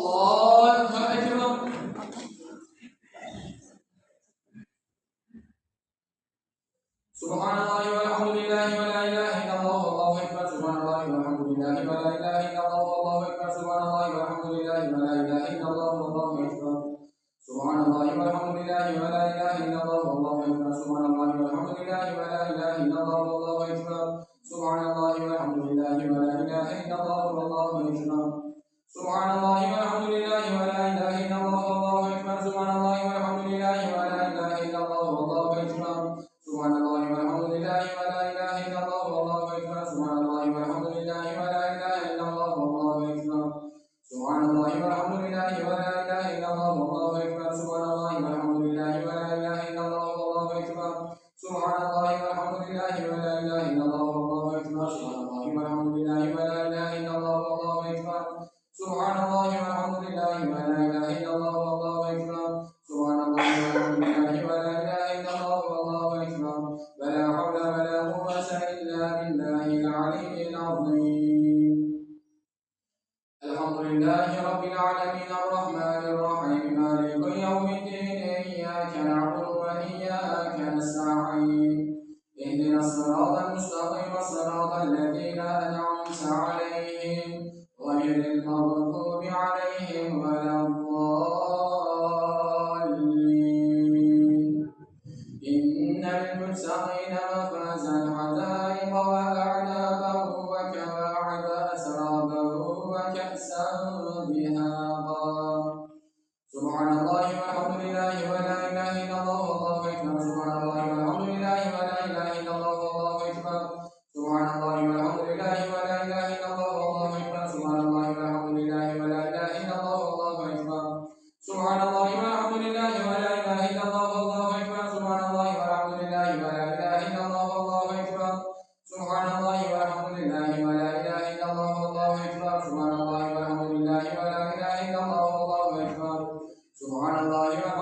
الله أكبر. سبحان الله والحمد لله ولا إله إلا الله والله أكبر. سبحان الله والحمد لله ولا إله إلا الله والله أكبر. سبحان الله والحمد لله ولا إله إلا الله والله أكبر. سبحان الله والحمد لله ولا إله إلا الله والله أكبر. سبحان الله والحمد لله ولا إله إلا الله والله أكبر. سبحان الله والحمد لله ولا إله إلا الله والله أكبر. سبحان الله والحمد لله ولا إله إلا الله والله أكبر. سبحان الله والحمد لله ولا إله إلا الله والله أكبر. سبحان الله والحمد لله ولا إله إلا الله والله أكبر. سبحان الله والحمد لله ولا إله إلا الله والله أكبر. سبحان الله والحمد لله ولا إله إلا الله والله أكبر. سبحان الله والحمد لله ولا إله إلا الله والله أكبر. سبحان الله والحمد لله ولا إله إلا الله والله أكبر. سبحان الله والحمد لله ولا إله إلا الله والله أكبر. سبحان الله والحمد لله ولا إله إلا الله والله أكبر. سبحان الله والحمد لله ولا إله إلا الله والله أكبر. ولا حول ولا قوة إلا بالله العلي العظيم. الحمد لله رب العالمين الرحمن الرحيم مالك يوم الدين إياك نعبد وإياك نستعين اهدنا الصراط المستقيم صراط الذين أنعمت عليهم غير المغضوب عليهم ولا الضالين. إن للمتقين مفازا حدائق وأعنابا وكواعب أترابا وكأسا دهاقا. سبحان الله والحمد لله ولا إله إلا الله والله أكبر. سبحان الله والحمد لله ولا إله إلا الله والله أكبر. سبحان الله والحمد لله ولا إله إلا الله والله أكبر. سبحان الله والحمد لله ولا إله إلا الله والله أكبر. سبحان الله والحمد لله ولا إله إلا الله والله أكبر. سبحان الله والحمد لله ولا إله إلا الله والله أكبر. سبحان الله والحمد لله ولا إله إلا الله والله أكبر. سبحان الله والحمد لله ولا إله إلا الله والله أكبر. سبحان الله والحمد